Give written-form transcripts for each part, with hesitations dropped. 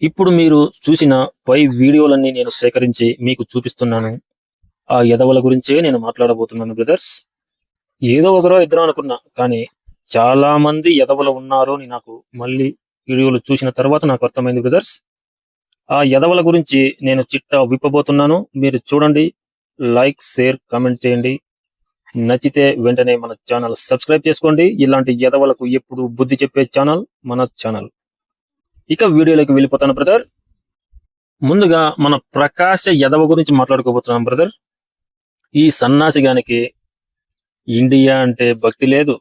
ఇప్పుడు మీరు చూసిన పై వీడియోలన్నీ నేను సేకరించి మీకు చూపిస్తున్నాను. ఆ ఎదవల గురించే నేను మాట్లాడబోతున్నాను బ్రదర్స్. ఏదో ఒకరో ఇద్దరో అనుకున్నా, కానీ చాలా మంది ఎదవలు ఉన్నారు అని నాకు మళ్ళీ వీడియోలు చూసిన తర్వాత నాకు అర్థమైంది బ్రదర్స్. ఆ ఎదవల గురించి నేను చిట్టా విప్పబోతున్నాను. మీరు చూడండి, లైక్, షేర్, కామెంట్ చేయండి. నచ్చితే వెంటనే మన ఛానల్ సబ్స్క్రైబ్ చేసుకోండి. ఇలాంటి ఎదవలకు ఎప్పుడు బుద్ధి చెప్పే ఛానల్ మన ఛానల్. ఇక వీడియోలోకి వెళ్ళిపోతాను బ్రదర్. ముందుగా మన ప్రకాశ యదవ గురించి మాట్లాడుకోబోతున్నాం బ్రదర్. ఈ సన్నాసిగానికి ఇండియా అంటే భక్తి లేదు,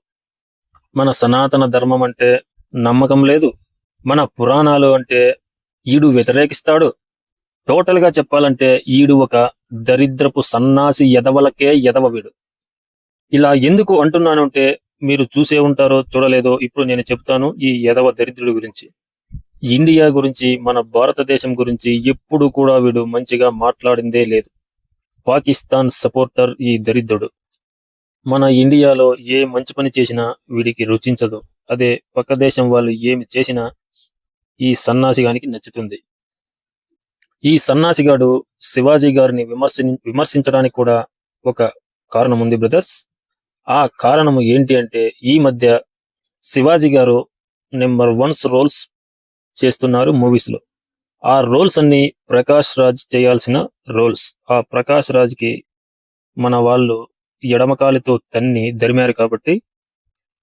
మన సనాతన ధర్మం అంటే నమ్మకం లేదు, మన పురాణాలు అంటే ఈడు వ్యతిరేకిస్తాడు. టోటల్ గా చెప్పాలంటే ఈడు ఒక దరిద్రపు సన్నాసి యదవలకే యదవ వీడు. ఇలా ఎందుకు అంటున్నాను అంటే, మీరు చూసే ఉంటారో చూడలేదో, ఇప్పుడు నేను చెప్తాను ఈ యదవ దరిద్రుడి గురించి. ఇండియా గురించి, మన భారతదేశం గురించి ఎప్పుడు కూడా వీడు మంచిగా మాట్లాడిందే లేదు. పాకిస్తాన్ సపోర్టర్ ఈ దరిద్రుడు. మన ఇండియాలో ఏ మంచి పని చేసినా వీడికి రుచించదు. అదే పక్క దేశం వాళ్ళు ఏమి చేసినా ఈ సన్నాసిగానికి నచ్చుతుంది. ఈ సన్నాసిగాడు శివాజీ గారిని విమర్శించడానికి కూడా ఒక కారణం ఉంది బ్రదర్స్. ఆ కారణము ఏంటి అంటే, ఈ మధ్య శివాజీ గారు నెంబర్ 1 రోల్స్ చేస్తున్నారు మూవీస్ లో. ఆ రోల్స్ అన్ని ప్రకాష్ రాజ్ చేయాల్సిన రోల్స్. ఆ ప్రకాష్ రాజ్ కి మన వాళ్ళు ఎడమకాలితో తన్ని దరిమారు కాబట్టి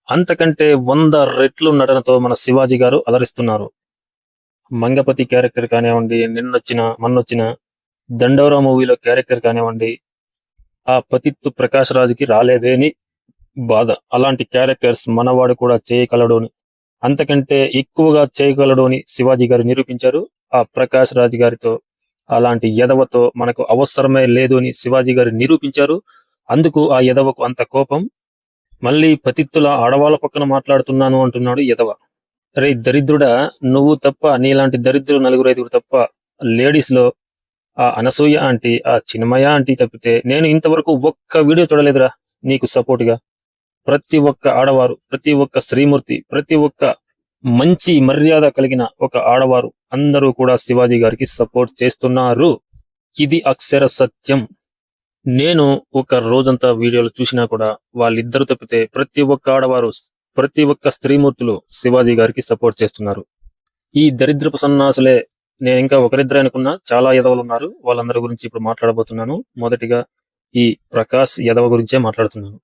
అంతకంటే 100 రెట్లు నటనతో మన శివాజీ గారు అలరిస్తున్నారు. మంగపతి క్యారెక్టర్ కానివ్వండి, మొన్నొచ్చిన దండోరా మూవీలో క్యారెక్టర్ కానివ్వండి, ఆ పతిత్తు ప్రకాష్ రాజ్కి రాలేదేని బాధ. అలాంటి క్యారెక్టర్స్ మనవాడు కూడా చేయగలడు, అంతకంటే ఎక్కువగా చేయగలడు అని శివాజీ గారు నిరూపించారు. ఆ ప్రకాష్ రాజ్ గారితో, అలాంటి యదవతో మనకు అవసరమే లేదు అని శివాజీ గారు నిరూపించారు. అందుకు ఆ యదవకు అంత కోపం. మళ్ళీ పతిత్తుల ఆడవాళ్ళ పక్కన మాట్లాడుతున్నాను అంటున్నాడు యదవ. రే దరిద్రుడా, నువ్వు తప్ప, నీలాంటి దరిద్రులు 4-5 తప్ప లేడీస్ లో ఆ అనసూయ ఆంటీ, ఆ చిన్మయ ఆంటీ తప్పితే నేను ఇంతవరకు ఒక్క వీడియో చూడలేదురా నీకు సపోర్ట్ గా. ప్రతి ఒక్క ఆడవారు, ప్రతి ఒక్క శ్రీమూర్తి, ప్రతి ఒక్క మంచి మర్యాద కలిగిన ఒక ఆడవారు అందరూ కూడా శివాజీ గారికి సపోర్ట్ చేస్తున్నారు. ఇది అక్షర సత్యం. నేను ఒక రోజంతా వీడియోలు చూసినా కూడా వాళ్ళిద్దరు తప్పితే ప్రతి ఒక్క ఆడవారు, ప్రతి ఒక్క స్త్రీమూర్తులు శివాజీ గారికి సపోర్ట్ చేస్తున్నారు. ఈ దరిద్రపు సన్నాసులే, నేను ఇంకా ఒకరిద్దరు అనుకున్నా, చాలా యదవలు ఉన్నారు. వాళ్ళందరి గురించి ఇప్పుడు మాట్లాడబోతున్నాను. మొదటిగా ఈ ప్రకాష్ యదవ గురించే మాట్లాడుతున్నాను.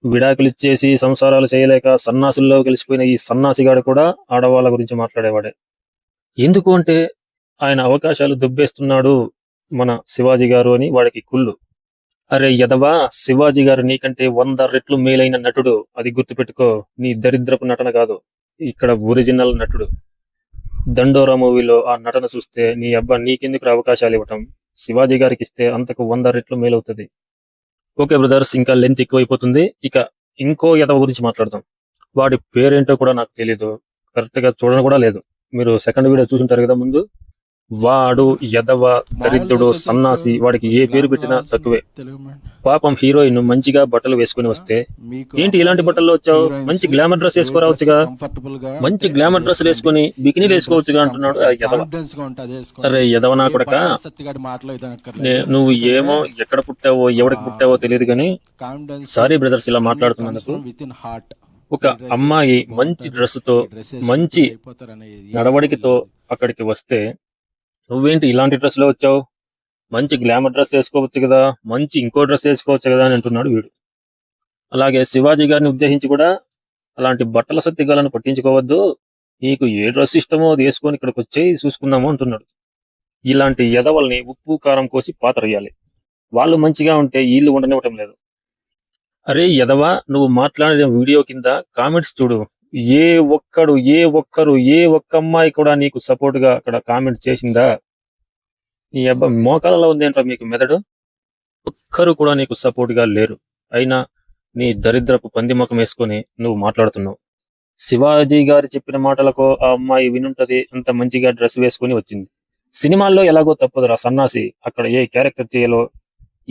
విడాకులు ఇచ్చేసి సంసారాలు చేయలేక సన్నాసుల్లో కలిసిపోయిన ఈ సన్నాసిగాడు కూడా ఆడవాళ్ళ గురించి మాట్లాడేవాడే. ఎందుకు అంటే, ఆయన అవకాశాలు దుబ్బేస్తున్నాడు మన శివాజీ గారు అని వాడికి కుళ్ళు. అరే యదవా, శివాజీ గారు నీకంటే 100 రెట్లు మేలైన నటుడు, అది గుర్తుపెట్టుకో. నీ దరిద్రపు నటన కాదు, ఇక్కడ ఒరిజినల్ నటుడు. దండోరా మూవీలో ఆ నటన చూస్తే నీ అబ్బా నీకెందుకు అవకాశాలు ఇవ్వటం, శివాజీ గారికి ఇస్తే అంతకు 100 రెట్లు మేలవుతుంది. ఓకే బ్రదర్స్, ఇంకా లెంత్ ఎక్కువైపోతుంది. ఇక ఇంకో యదవ గురించి మాట్లాడదాం. వాడి పేరేంటో కూడా నాకు తెలీదు, కరెక్ట్ గా చూడడం కూడా లేదు. మీరు సెకండ్ వీడియో చూసుంటారు కదా ముందు. వాడు యదవ దరిద్రుడు సన్నాసి, వాడికి ఏ పేరు పెట్టినా తక్కువే. పాపం హీరోయిన్ మంచిగా బట్టలు వేసుకుని వస్తే, ఏంటి ఇలాంటి బట్టల్లో వచ్చావు, మంచి గ్లామర్ డ్రెస్ వేసుకోరావచ్చుగా, మంచి గ్లామర్ డ్రెస్ వేసుకుని బికినీలు వేసుకోవచ్చుగా అంటున్నాడు యదవ. అరే యదవ నా కొడక, నువ్వు ఏమో ఎక్కడ పుట్టావో ఎవరికి పుట్టావో తెలియదు కానీ సారీ బ్రదర్స్ ఇలా మాట్లాడుతున్నందుకు. ఒక అమ్మాయి మంచి డ్రెస్ తో, మంచి నడవడికతో అక్కడికి వస్తే, నువ్వేంటి ఇలాంటి డ్రెస్ లో వచ్చావు, మంచి గ్లామర్ డ్రెస్ వేసుకోవచ్చు కదా, మంచి ఇంకో డ్రెస్ వేసుకోవచ్చు కదా అని అంటున్నాడు వీడు. అలాగే శివాజీ గారిని ఉద్దేశించి కూడా, అలాంటి బట్టల సత్తిగాలను పట్టించుకోవద్దు, నీకు ఏ డ్రెస్ ఇష్టమో అది వేసుకొని ఇక్కడికి వచ్చేయి చూసుకుందాము అంటున్నాడు. ఇలాంటి యదవల్ని ఉప్పు కారం కోసి పాతరేయాలి. వాళ్ళు మంచిగా ఉంటే వీళ్ళు ఉండనివ్వటం లేదు. అరే యదవ, నువ్వు మాట్లాడిన వీడియో కింద కామెంట్స్ చూడు. ఏ ఒక్క అమ్మాయి కూడా నీకు సపోర్ట్ గా అక్కడ కామెంట్ చేసిందా? నీ అబ్బా మోకాలలో ఉందేంట్రా మీకు మెదడు? ఒక్కరు కూడా నీకు సపోర్ట్ గా లేరు. అయినా నీ దరిద్రపు పంది ముఖం వేసుకొని నువ్వు మాట్లాడుతున్నావు. శివాజీ గారు చెప్పిన మాటలకు ఆ అమ్మాయి వినుంటది, అంత మంచిగా డ్రెస్ వేసుకుని వచ్చింది. సినిమాల్లో ఎలాగో తప్పదురా సన్నాసి, అక్కడ ఏ క్యారెక్టర్ చేయాలో,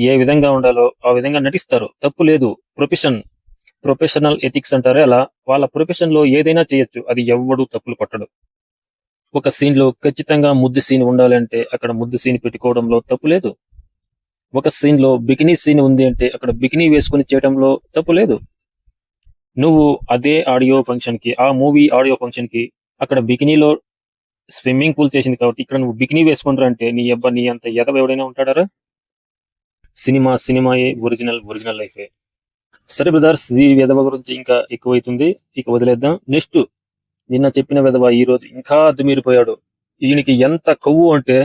ఏ విధంగా ఉండాలో ఆ విధంగా నటిస్తారు, తప్పు లేదు. ప్రొఫెషనల్ ఎథిక్స్ అంటారే, అలా వాళ్ళ ప్రొఫెషన్ లో ఏదైనా చేయొచ్చు, అది ఎవ్వడు తప్పులు పట్టడు. ఒక సీన్ లో ఖచ్చితంగా ముద్దు సీన్ ఉండాలి అంటే అక్కడ ముద్దు సీన్ పెట్టుకోవడంలో తప్పు లేదు. ఒక సీన్ లో బికినీ సీన్ ఉంది అంటే అక్కడ బికినీ వేసుకుని చేయడంలో తప్పు లేదు. నువ్వు అదే ఆడియో ఫంక్షన్ కి, ఆ మూవీ ఆడియో ఫంక్షన్ కి అక్కడ బికినీలో స్విమ్మింగ్ పూల్ చేసింది కాబట్టి ఇక్కడ నువ్వు బికినీ వేసుకుంటారు అంటే నీ అంత ఎదవ ఎవడైనా ఉంటాడారా? సినిమా సినిమాయే, ఒరిజినల్ ఒరిజినల్ లైఫే. సరే బ్రదర్స్, ఈ విధవ గురించి ఇంకా ఎక్కువైతుంది, ఇక వదిలేద్దాం. నెక్స్ట్, నిన్న చెప్పిన విధవ ఈ రోజు ఇంకా అద్దుమీరిపోయాడు. ఈయనకి ఎంత కొవ్వు అంటే,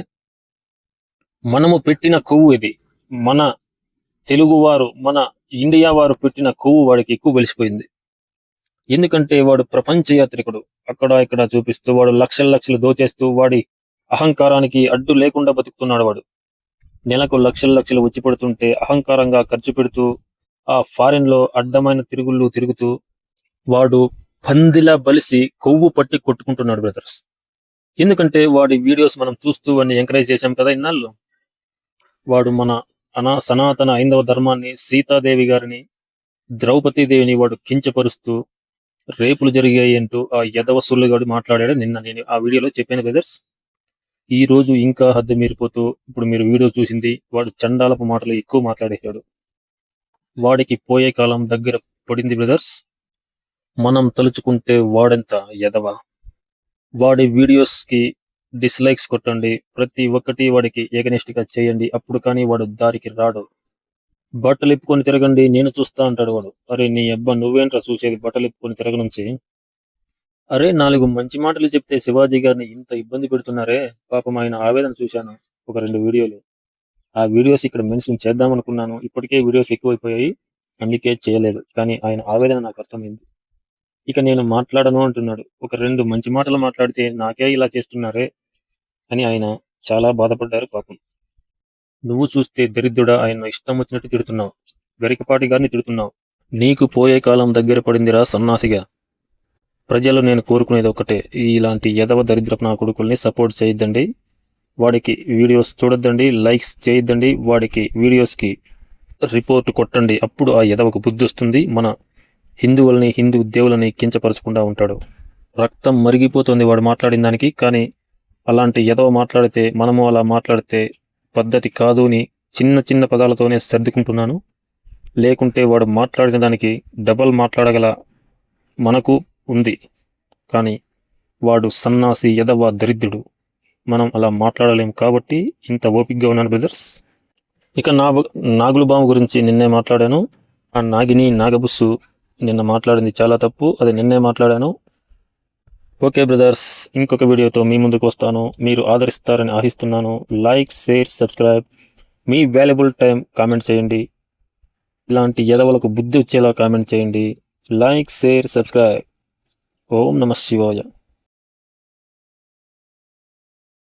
మనము పెట్టిన కొవ్వు ఇది. మన తెలుగు వారు, మన ఇండియా వారు పెట్టిన కొవ్వు వాడికి ఎక్కువ వెలిసిపోయింది. ఎందుకంటే వాడు ప్రపంచ యాత్రికుడు. అక్కడ ఇక్కడ చూపిస్తూ వాడు లక్షల లక్షలు దోచేస్తూ వాడి అహంకారానికి అడ్డు లేకుండా బతుకుతున్నాడు వాడు. నెలకు లక్షల లక్షలు వచ్చి పడుతుంటే అహంకారంగా ఖర్చు పెడుతూ ఆ ఫారిన్ లో అడ్డమైన తిరుగుళ్ళు తిరుగుతూ వాడు పందిలా బలిసి కొవ్వు పట్టి కొట్టుకుంటున్నాడు బ్రదర్స్. ఎందుకంటే వాడి వీడియోస్ మనం చూస్తూ అన్ని ఎంకరేజ్ చేశాం కదా ఇన్నాళ్ళు. వాడు మన సనాతన హైందవ ధర్మాన్ని, సీతాదేవి గారిని, ద్రౌపదీదేవిని వాడు కించపరుస్తూ రేపులు జరిగాయి అంటూ ఆ యదవ సుల్లుగాడు మాట్లాడాడు. నిన్న నేను ఆ వీడియోలో చెప్పాను బ్రదర్స్. ఈ రోజు ఇంకా హద్దు మీరిపోతూ ఇప్పుడు మీరు వీడియో చూసింది, వాడు చండాలపు మాటలు ఎక్కువ మాట్లాడేశాడు. వాడికి పోయే కాలం దగ్గర పడింది బ్రదర్స్. మనం తలుచుకుంటే వాడెంత ఎదవ. వాడి వీడియోస్ కి డిస్లైక్స్ కొట్టండి, ప్రతి ఒక్కటి వాడికి ఎగనెస్ట్ గా చేయండి, అప్పుడు కానీ వాడు దారికి రాడు. బట్టలు ఇప్పుకొని తిరగండి, నేను చూస్తా అంటాడు వాడు. అరే నీ అబ్బా, నువ్వేంట్రా చూసేది బట్టలు ఇప్పుకొని తిరగనుంచి? అరే 4 మంచి మాటలు చెప్తే శివాజీ గారిని ఇంత ఇబ్బంది పెడుతున్నారే. పాపం ఆయన ఆవేదన చూశాను ఒక 2 వీడియోలు. ఆ వీడియోస్ ఇక్కడ మెన్షన్ చేద్దాం అనుకున్నాను, ఇప్పటికే వీడియోస్ ఎక్కువైపోయాయి, అందుకే చేయలేదు. కానీ ఆయన ఆవేదన నాకు అర్థమైంది. ఇక నేను మాట్లాడను అంటున్నాడు. ఒక 2 మంచి మాటలు మాట్లాడితే నాకే ఇలా చేస్తున్నారే అని ఆయన చాలా బాధపడ్డారు పాపం. నువ్వు చూస్తే దరిద్రుడా, ఆయన ఇష్టం వచ్చినట్టు తిడుతున్నావు, గరికపాటి గారిని తిడుతున్నావు. నీకు పోయే కాలం దగ్గర పడిందిరా సన్నాసిగా. ప్రజలు నేను కోరుకునేది ఒకటే, ఇలాంటి యదవ దరిద్రపు నా కొడుకుల్ని సపోర్ట్ చేయొద్దండి, వాడికి వీడియోస్ చూడొద్దండి, లైక్స్ చేయొద్దండి, వాడికి వీడియోస్కి రిపోర్ట్ కొట్టండి. అప్పుడు ఆ యదవకు బుద్ధి వస్తుంది, మన హిందువుల్ని, హిందూ దేవులని కించపరచకుండా ఉంటాడు. రక్తం మరిగిపోతుంది వాడు మాట్లాడిన దానికి. కానీ అలాంటి యదవ మాట్లాడితే, మనము అలా మాట్లాడితే పద్ధతి కాదు అని చిన్న చిన్న పదాలతోనే సర్దుకుంటున్నాను. లేకుంటే వాడు మాట్లాడిన దానికి డబల్ మాట్లాడగల మనకు ఉంది. కానీ వాడు సన్నాసి, యదవ, దరిద్రుడు. మనం అలా మాట్లాడలేం కాబట్టి ఇంత ఓపికగా ఉన్నాను బ్రదర్స్. ఇక నాగులు బాము గురించి నిన్నే మాట్లాడాను. ఆ నాగిని, నాగబుస్సు నిన్న మాట్లాడింది చాలా తప్పు, అది నిన్నే మాట్లాడాను. ఓకే బ్రదర్స్, ఇంకొక వీడియోతో మీ ముందుకు వస్తాను. మీరు ఆదరిస్తారని ఆశిస్తున్నాను. లైక్, షేర్, సబ్స్క్రైబ్, మీ వాల్యుబుల్ టైం కామెంట్ చేయండి. ఇలాంటి యదవలకు బుద్ధి వచ్చేలా కామెంట్ చేయండి. Like, share, subscribe. ఓం నమః శివాయ.